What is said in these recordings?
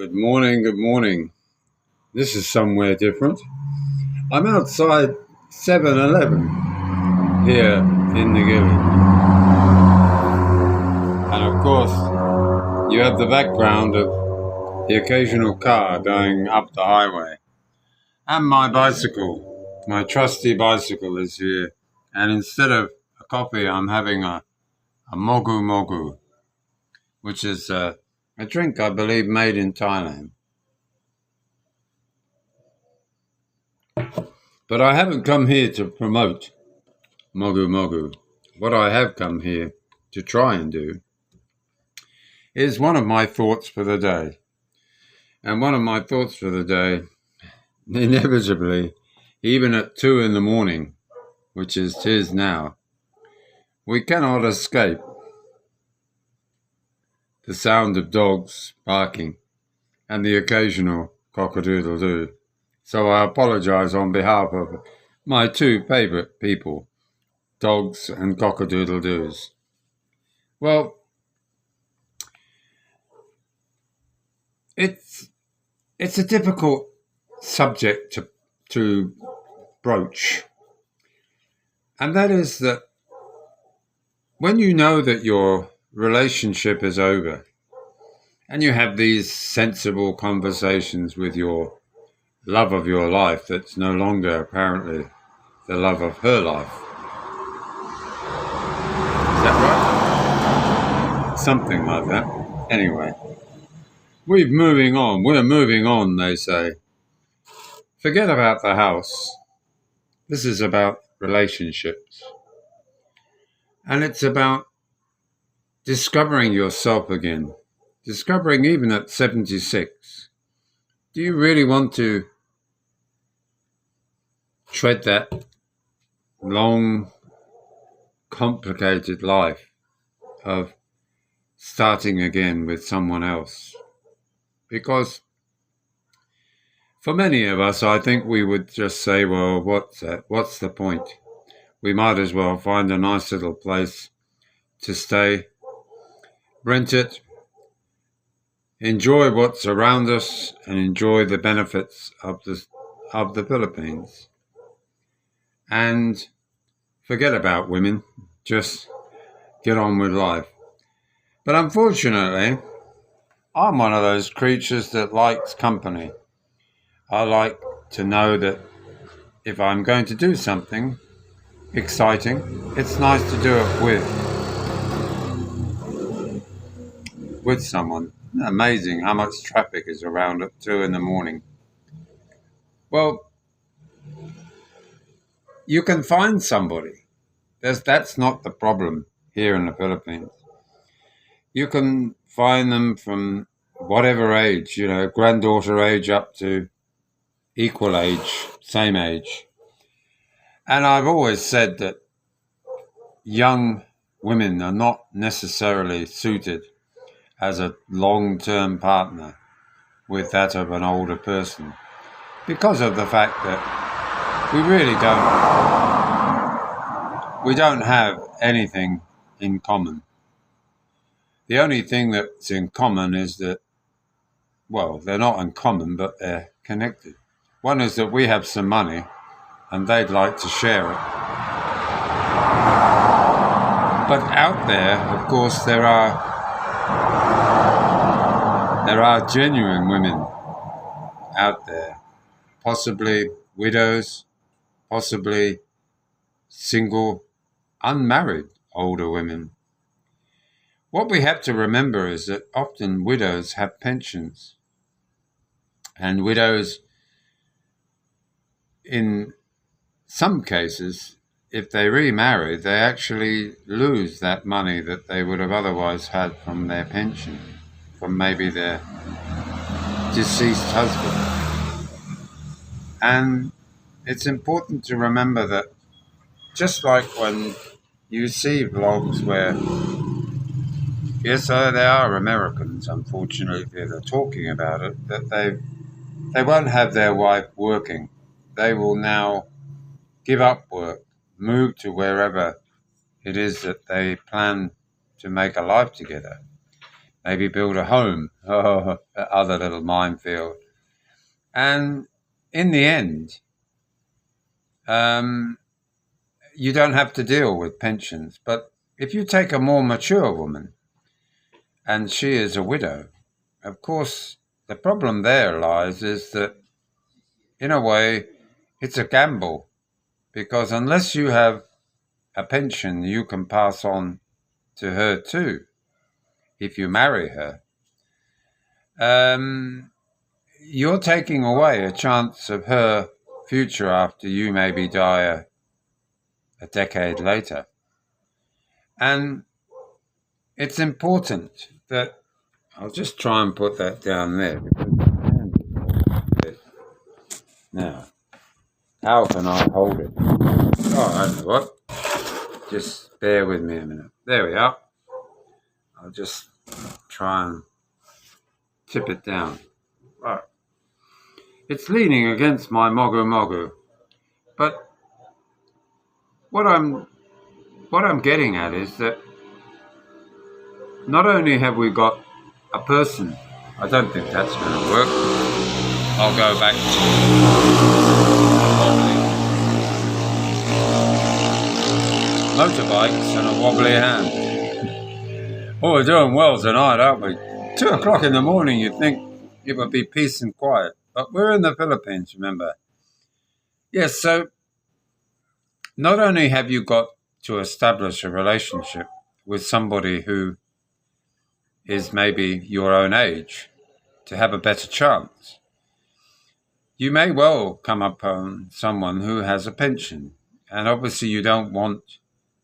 Good morning, good morning. This is somewhere different. I'm outside 7-Eleven here in the Gilly. And of course, you have the background of the occasional car going up the highway. And my bicycle, my trusty bicycle is here. And instead of a coffee, I'm having a mogu mogu, which is a drink, I believe, made in Thailand. But I haven't come here to promote mogu mogu. What I have come here to try and do is one of my thoughts for the day. And one of my thoughts for the day, inevitably, even at 2 in the morning, which is 'tis now, we cannot escape the sound of dogs barking and the occasional cock-a-doodle-doo. So I apologize on behalf of my two favorite people, dogs and cock-a-doodle-doos. Well, it's a difficult subject to broach. And that is that when you know that your relationship is over and you have these sensible conversations with your love of your life that's no longer apparently the love of her life. Is that right? Something like that. Anyway, we're moving on, they say. Forget about the house. This is about relationships. And it's about discovering yourself again. Discovering even at 76. Do you really want to tread that long, complicated life of starting again with someone else? Because for many of us, I think we would just say, well, what's that? What's the point? We might as well find a nice little place to stay, rent it, enjoy what's around us, and enjoy the benefits of the Philippines. And forget about women, just get on with life. But unfortunately, I'm one of those creatures that likes company. I like to know that if I'm going to do something exciting, it's nice to do it with someone. Amazing how much traffic is around at 2 in the morning. Well, you can find somebody. That's not the problem here in the Philippines. You can find them from whatever age, granddaughter age up to equal age, same age. And I've always said that young women are not necessarily suited as a long-term partner with that of an older person because of the fact that we don't have anything in common. The only thing that's in common is that, well, they're not in common, but they're connected. One is that we have some money and they'd like to share it. But out there, of course, there are genuine women out there, possibly widows, possibly single, unmarried older women. What we have to remember is that often widows have pensions, and widows, in some cases, if they remarry, they actually lose that money that they would have otherwise had from their pension, from maybe their deceased husband. And it's important to remember that just like when you see vlogs where, yes, they are Americans, unfortunately, they're talking about it, that they won't have their wife working. They will now give up work, move to wherever it is that they plan to make a life together. maybe build a home. Oh, that other little minefield. And in the end, um, you don't have to deal with pensions. But if you take a more mature woman and she is a widow, of course, the problem there lies is that, in a way, it's a gamble because unless you have a pension you can pass on to her too, if you marry her, um, you're taking away a chance of her future after you maybe die a decade later. And it's important that I'll just try and put that down there. Now, how can I hold it? Oh, I don't know what. Just bear with me a minute. There we are. I'll just try and tip it down. Right. It's leaning against my mogu mogu. But what I'm getting at is that not only have we got a person, I don't think that's going to work. I'll go back to motorbikes and a wobbly hand. Oh, we're doing well tonight, aren't we? 2 o'clock in the morning, you'd think it would be peace and quiet. But we're in the Philippines, remember? Yes, so not only have you got to establish a relationship with somebody who is maybe your own age to have a better chance, you may well come upon someone who has a pension. And obviously you don't want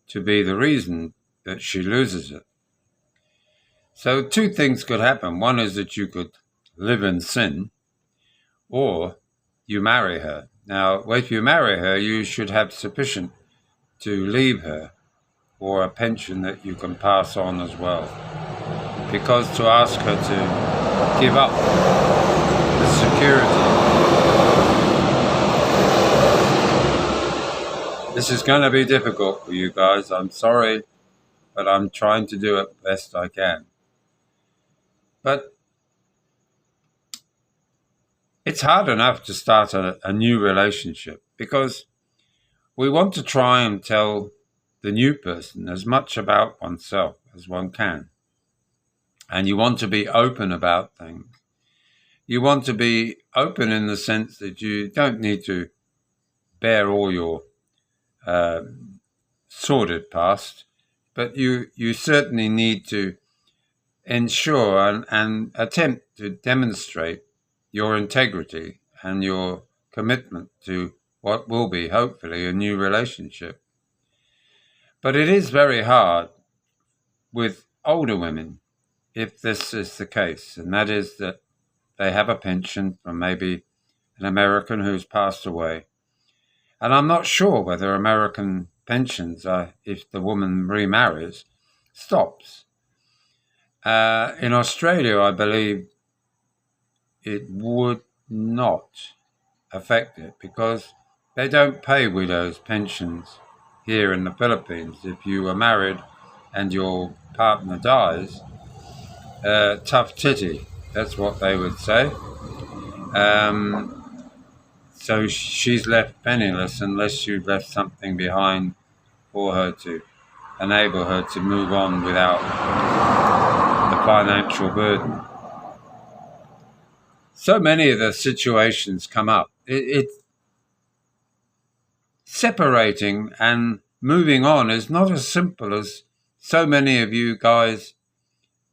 to be the reason that she loses it. So 2 things could happen. One is that you could live in sin, or you marry her. Now, if you marry her, you should have sufficient to leave her, or a pension that you can pass on as well. Because to ask her to give up the security, this is going to be difficult for you guys. I'm sorry, but I'm trying to do it best I can. But it's hard enough to start a new relationship because we want to try and tell the new person as much about oneself as one can. And you want to be open about things. You want to be open in the sense that you don't need to bear all your sordid past, but you certainly need to ensure and attempt to demonstrate your integrity and your commitment to what will be, hopefully, a new relationship. But it is very hard with older women if this is the case, and that is that they have a pension from maybe an American who's passed away. And I'm not sure whether American pensions, if the woman remarries, stops. In Australia, I believe it would not affect it because they don't pay widows' pensions here in the Philippines. If you were married and your partner dies, tough titty, that's what they would say. So she's left penniless unless you left something behind for her to enable her to move on without the financial burden. So many of the situations come up. It's separating and moving on is not as simple as so many of you guys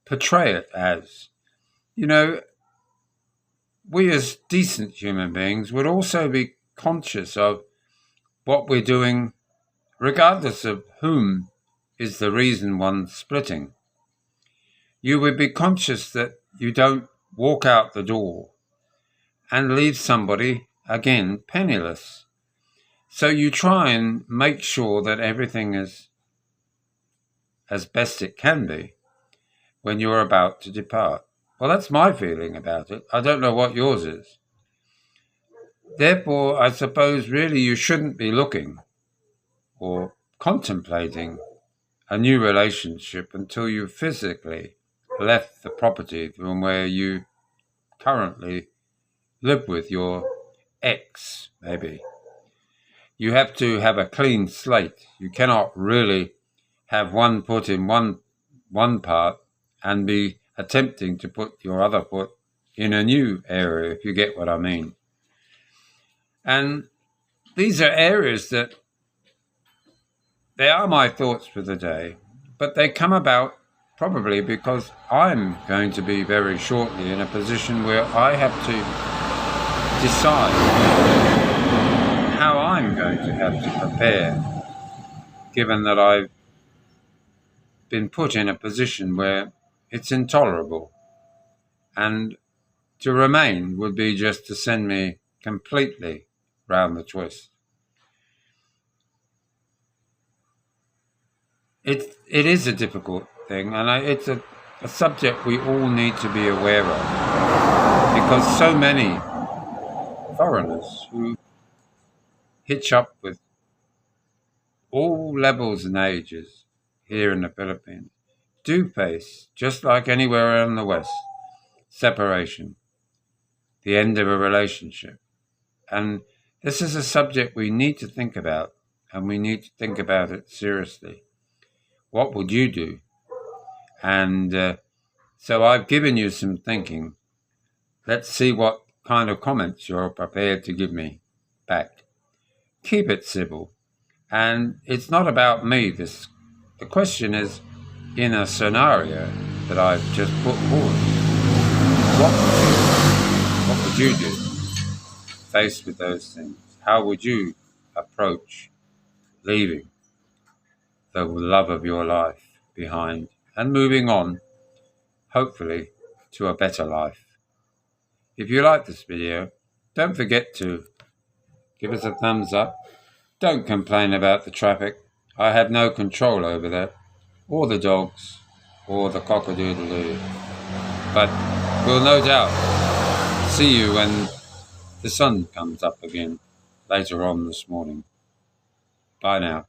portray it as. You know, we as decent human beings would also be conscious of what we're doing regardless of whom is the reason one's splitting. You would be conscious that you don't walk out the door and leave somebody, again, penniless. So you try and make sure that everything is as best it can be when you're about to depart. Well, that's my feeling about it. I don't know what yours is. Therefore, I suppose really you shouldn't be looking or contemplating a new relationship until you physically left the property from where you currently live with your ex, maybe. You have to have a clean slate. You cannot really have one foot in one part and be attempting to put your other foot in a new area, if you get what I mean. And these are areas that they are my thoughts for the day, but they come about probably because I'm going to be very shortly in a position where I have to decide how I'm going to have to prepare, given that I've been put in a position where it's intolerable. And to remain would be just to send me completely round the twist. It is a difficult thing, and it's a subject we all need to be aware of, because so many foreigners who hitch up with all levels and ages here in the Philippines do face, just like anywhere in the West, separation, the end of a relationship. And this is a subject we need to think about, and we need to think about it seriously. What would you do? And so I've given you some thinking. Let's see what kind of comments you're prepared to give me back. Keep it civil. And it's not about me. The question is, in a scenario that I've just put forward, what would you do faced with those things? How would you approach leaving the love of your life behind and moving on, hopefully, to a better life? If you like this video, don't forget to give us a thumbs up. Don't complain about the traffic. I have no control over that, or the dogs, or the cock-a-doodle-doo. But we'll no doubt see you when the sun comes up again later on this morning. Bye now.